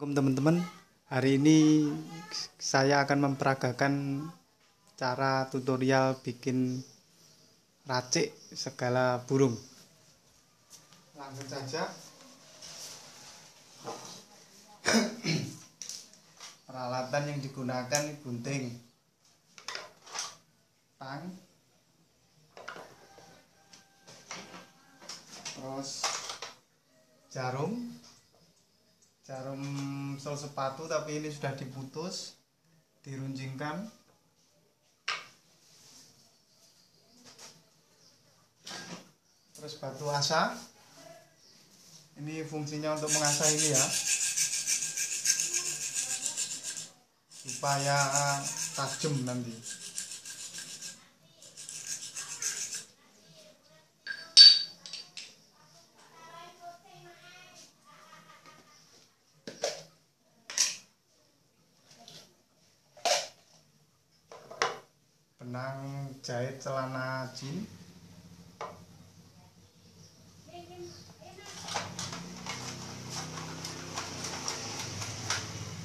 Assalamualaikum teman-teman. Hari ini saya akan memperagakan cara tutorial bikin racik segala burung. Langsung saja. Peralatan yang digunakan gunting, tang, terus jarum sol sepatu, tapi ini sudah diputus, diruncingkan. Terus batu asa, ini fungsinya untuk mengasah ini ya, supaya tajam nanti. Benang jahit celana jin,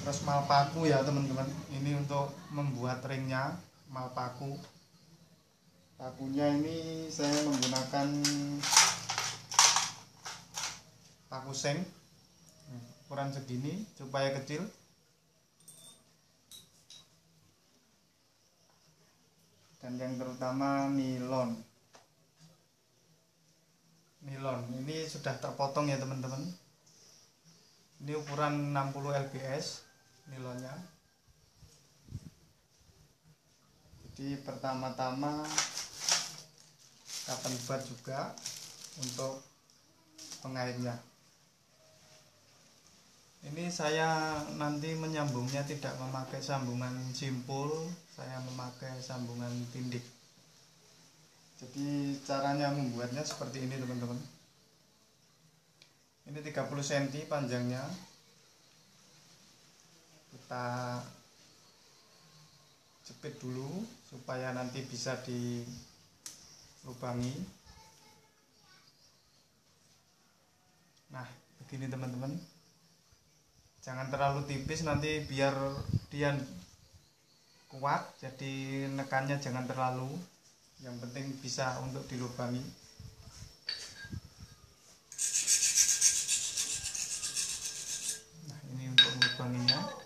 terus malpaku ya teman-teman. Ini untuk membuat ringnya, malpaku. Pakunya ini saya menggunakan paku seng, ukuran segini supaya kecil. Dan yang terutama nilon ini sudah terpotong ya teman-teman. Ini ukuran 60 lbs nilonnya. Jadi pertama-tama kapan buat juga untuk pengaitnya. Ini saya nanti menyambungnya tidak memakai sambungan simpul, saya memakai sambungan tindik. Jadi caranya membuatnya seperti ini teman-teman. Ini 30 cm panjangnya. Kita jepit dulu supaya nanti bisa dilubangi. Nah, begini teman-teman. Jangan terlalu tipis, nanti biar dia kuat, jadi nekannya jangan terlalu. Yang penting bisa untuk dilubangi. Nah, ini untuk melubanginya.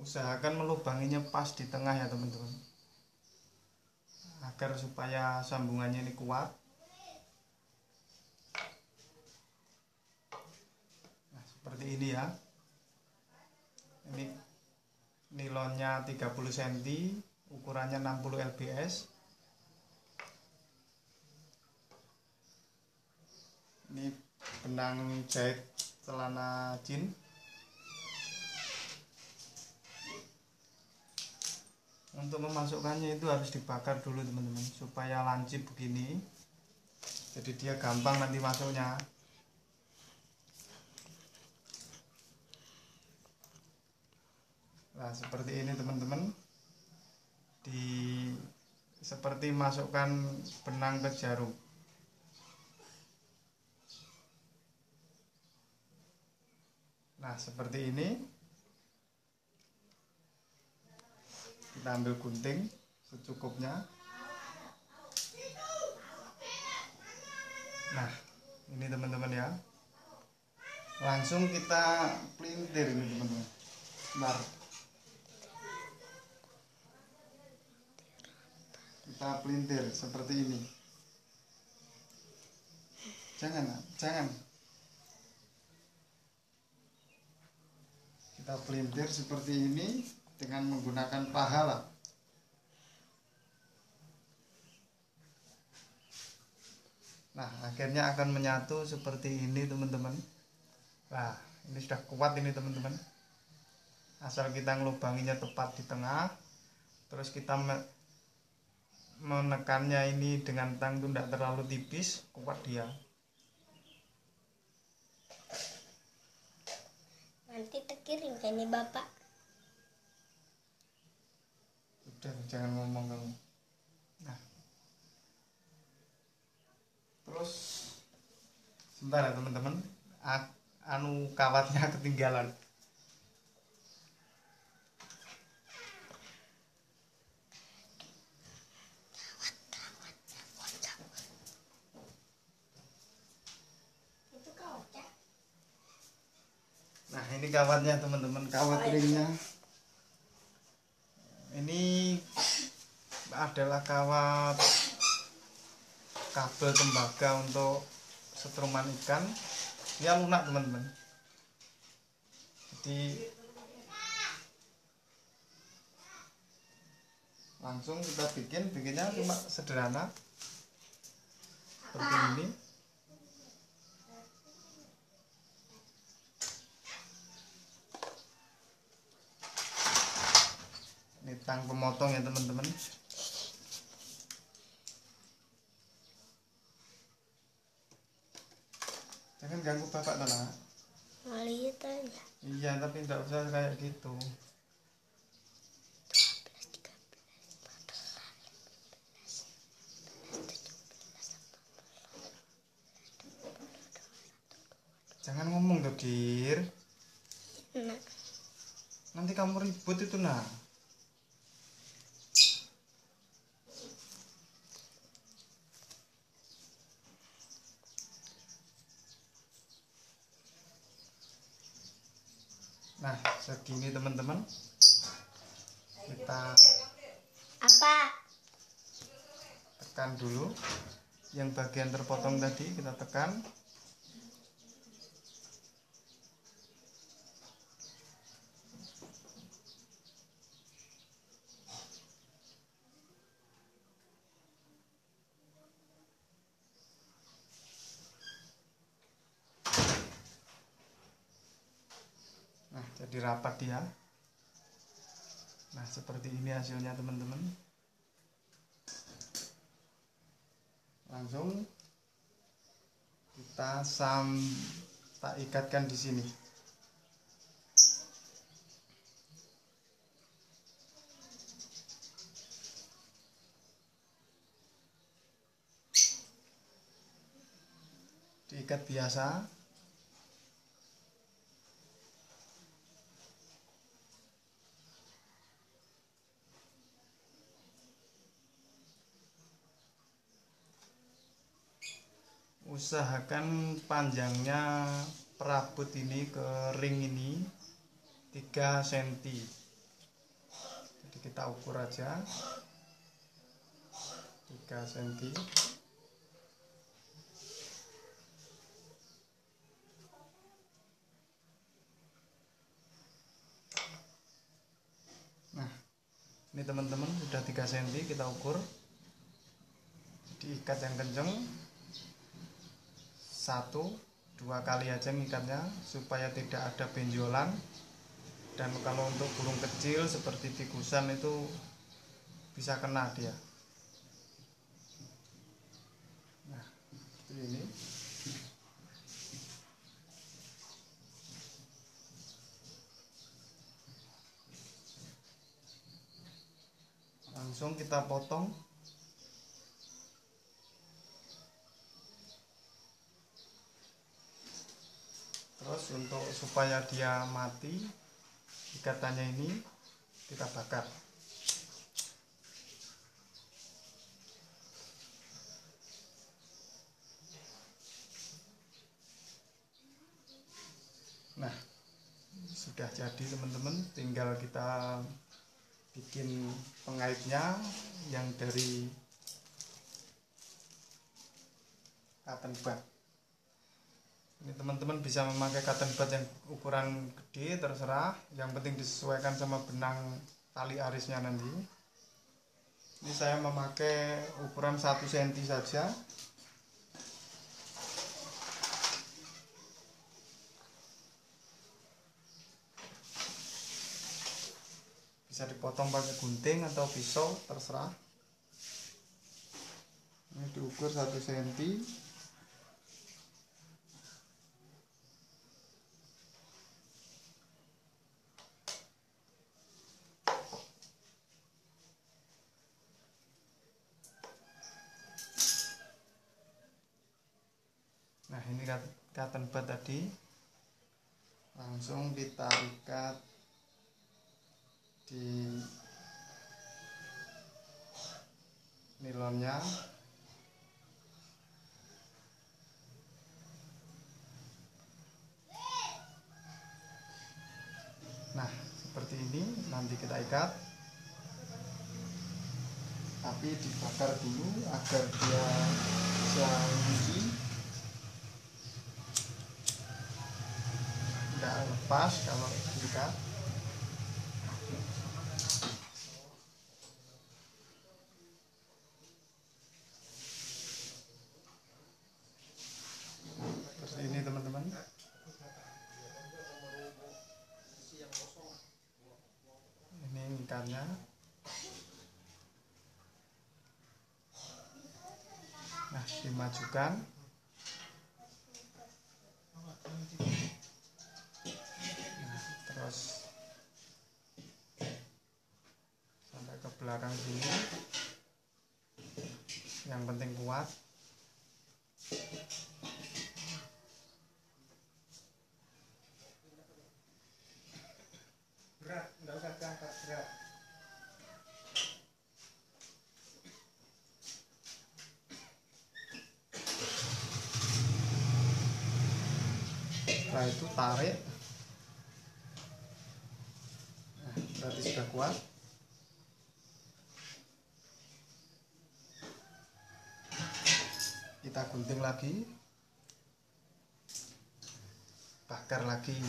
Usahakan melubanginya pas di tengah ya teman-teman, agar supaya sambungannya ini kuat. Nah, seperti ini ya. Ini nilonnya 30 cm, ukurannya 60 lbs. Ini benang jahit celana jin. Untuk memasukkannya itu harus dibakar dulu teman-teman, supaya lancip begini. Jadi dia gampang nanti masuknya. Nah, seperti ini teman-teman. Seperti masukkan benang ke jarum. Nah, seperti ini. Kita ambil gunting secukupnya. Nah, ini teman-teman ya. Langsung kita pelintir ini teman-teman. Bentar. Kita pelintir seperti ini. Jangan. Kita pelintir seperti ini dengan menggunakan pahala. Nah, akhirnya akan menyatu seperti ini teman-teman. Nah, ini sudah kuat ini teman-teman. Asal kita ngelubanginya tepat di tengah, terus kita menekannya ini dengan tang itu tidak terlalu tipis, kuat dia. Nanti terkirim kan nih Bapak. Udah, jangan ngomong kamu. Nah, terus sebentar ya teman-teman, anu kawatnya ketinggalan. Nah, ini kawatnya teman-teman, kawat ringnya. Ini adalah kawat kabel tembaga untuk setruman ikan. Dia lunak teman-teman. Jadi langsung kita bikinnya cuma sederhana seperti ini. Ini tang pemotong ya teman-teman. Jangan ganggu bapak tenang. Lihat aja. Iya, tapi tidak usah kayak gitu. Jangan ngomong tuh, Dir. Nah, Nanti kamu ribut itu nah. Nah, segini teman-teman. Kita apa? tekan dulu. Yang bagian terpotong tadi kita tekan. Nah, jadi rapat dia. Nah, seperti ini hasilnya teman-teman. Langsung kita tak ikatkan di sini. Diikat biasa. Usahakan panjangnya perabot ini ke ring ini 3 cm. Jadi kita ukur aja 3 cm. Nah, ini teman-teman sudah 3 cm kita ukur. Diikat yang kenceng. 1-2 kali aja ngikatnya supaya tidak ada benjolan. Dan kalau untuk burung kecil seperti tikusan itu bisa kena dia. Nah, seperti ini. Langsung kita potong. Terus untuk supaya dia mati, ikatannya ini kita bakar. Nah, sudah jadi teman-teman, tinggal kita bikin pengaitnya yang dari cotton bud. Ini teman-teman bisa memakai cotton bud yang ukuran gede, terserah, yang penting disesuaikan sama benang tali arisnya nanti. Ini saya memakai ukuran 1 cm saja. Bisa dipotong pakai gunting atau pisau, terserah. Ini diukur 1 cm. ini cotton bud tadi langsung kita ikat di nilonnya. Nah, seperti ini nanti kita ikat, tapi dibakar dulu agar dia bisa menguji, tidak lepas kalau diikat. Seperti ini teman-teman. Ini ikatnya. Nah, dimajukan. Nah, terus sampai ke belakang sini. Yang penting kuat. Berat, enggak usah diangkat berat. Setelah itu tarik. Nah, berarti sudah kuat. Kita gunting lagi, bakar lagi.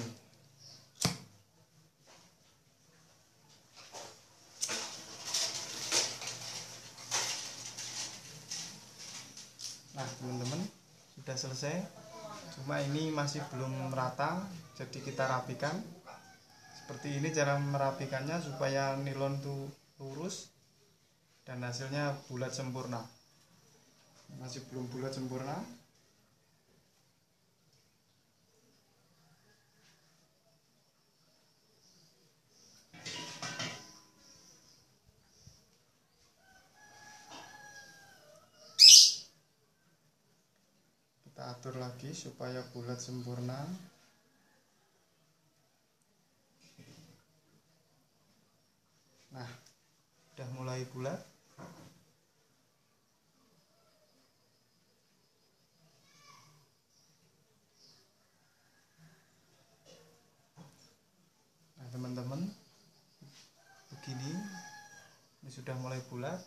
Nah teman-teman, sudah selesai. Cuma ini masih belum merata, jadi kita rapikan. Seperti ini cara merapikannya supaya nilon itu lurus dan hasilnya bulat sempurna. Masih belum bulat sempurna. Kita atur lagi supaya bulat sempurna. Nah, udah mulai bulat. Nah teman-teman, begini, ini sudah mulai bulat.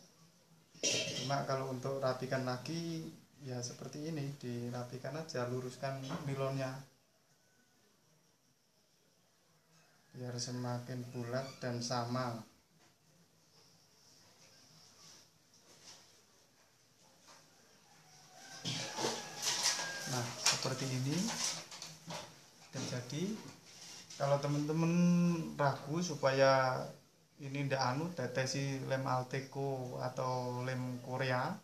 Cuma kalau untuk rapikan lagi, ya seperti ini, dirapikan aja, luruskan nilonnya biar semakin bulat dan sama. Nah seperti ini. Dan jadi kalau teman-teman ragu supaya ini ndak tetesi lem Alteco atau lem Korea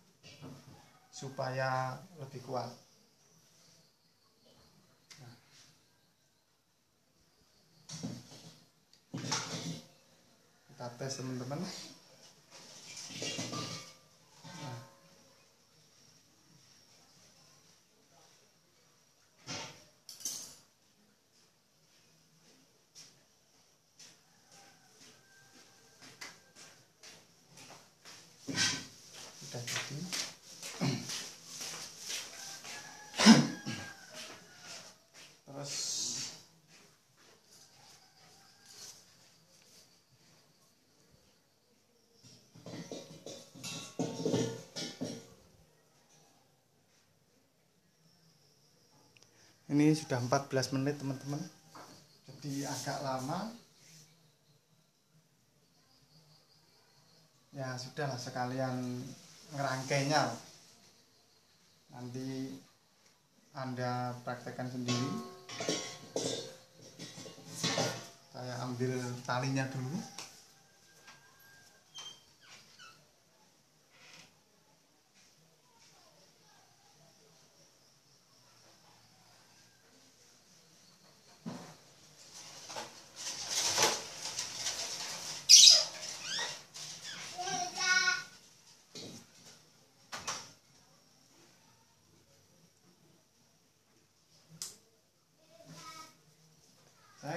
supaya lebih kuat. Nah, kita tes teman-teman. Nah, sudah jadi. Terus ini sudah 14 menit teman-teman, jadi agak lama. Ya sudahlah, sekalian ngerangkainya, nanti Anda praktekkan sendiri. Saya ambil talinya dulu.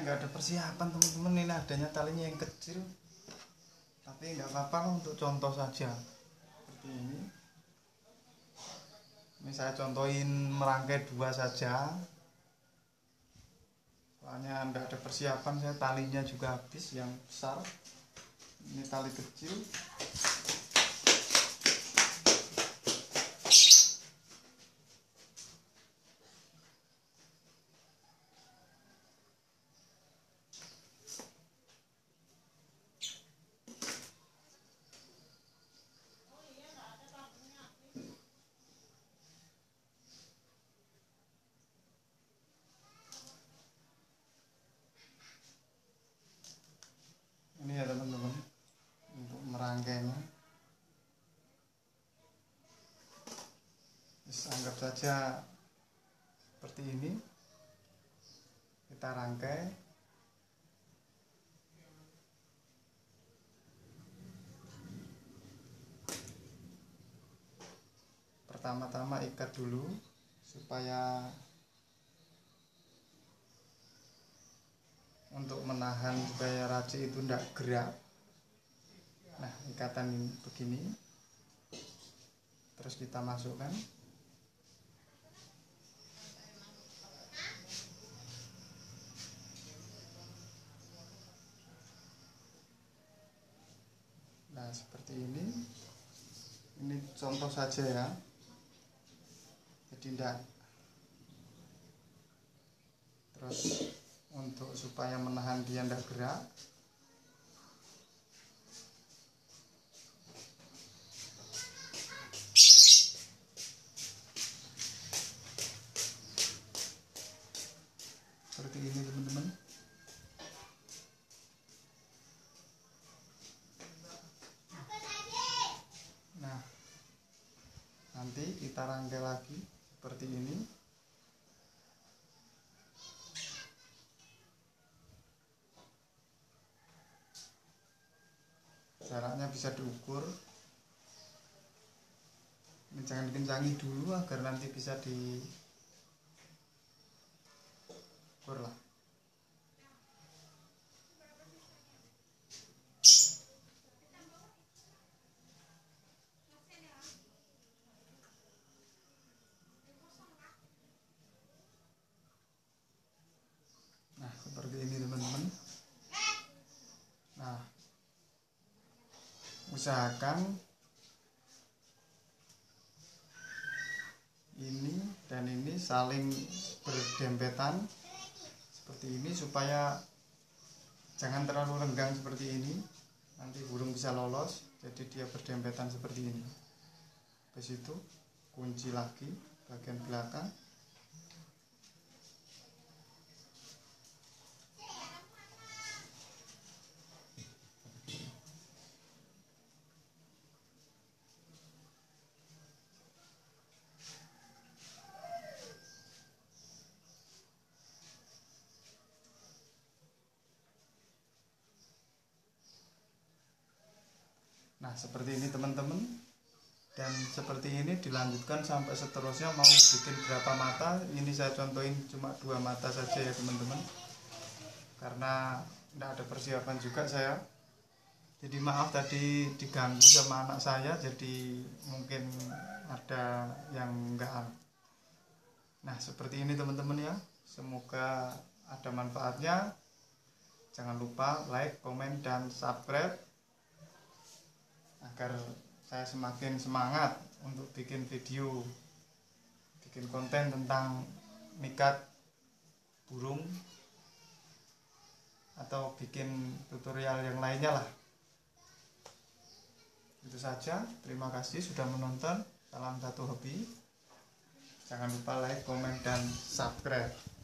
nggak ada persiapan teman-teman, ini adanya talinya yang kecil, tapi nggak apa-apa untuk contoh saja seperti ini. Ini saya contohin merangkai 2 saja, soalnya nggak ada persiapan, saya talinya juga habis yang besar, ini tali kecil. Ini ya teman-teman, untuk merangkainya. Anggap saja seperti ini, kita rangkai. Pertama-tama ikat dulu supaya untuk menahan supaya racik itu tidak gerak. Nah, ikatan begini, terus kita masukkan. Nah, seperti ini contoh saja ya, jadi tidak. Terus untuk supaya menahan dia tidak gerak, seperti ini teman-teman. Nah, nanti kita rangkai lagi seperti ini. Jaraknya bisa diukur. Ini jangan dikencangi dulu agar nanti bisa diukur lah. Nah, seperti ini teman-teman. Nah, usahakan ini dan ini saling berdempetan seperti ini, supaya jangan terlalu renggang seperti ini, nanti burung bisa lolos. Jadi dia berdempetan seperti ini. Habis itu kunci lagi bagian belakang. Nah, seperti ini teman-teman, dan seperti ini dilanjutkan sampai seterusnya. Mau bikin berapa mata, ini saya contohin cuma 2 mata saja ya teman-teman, karena tidak ada persiapan juga saya. Jadi maaf tadi diganggu sama anak saya, jadi mungkin ada yang enggak. Nah, seperti ini teman-teman ya, semoga ada manfaatnya. Jangan lupa like, komen, dan subscribe agar saya semakin semangat untuk bikin video, bikin konten tentang mikat burung, atau bikin tutorial yang lainnya lah. Itu saja, terima kasih sudah menonton. Salam satu hobi. Jangan lupa like, komen, dan subscribe.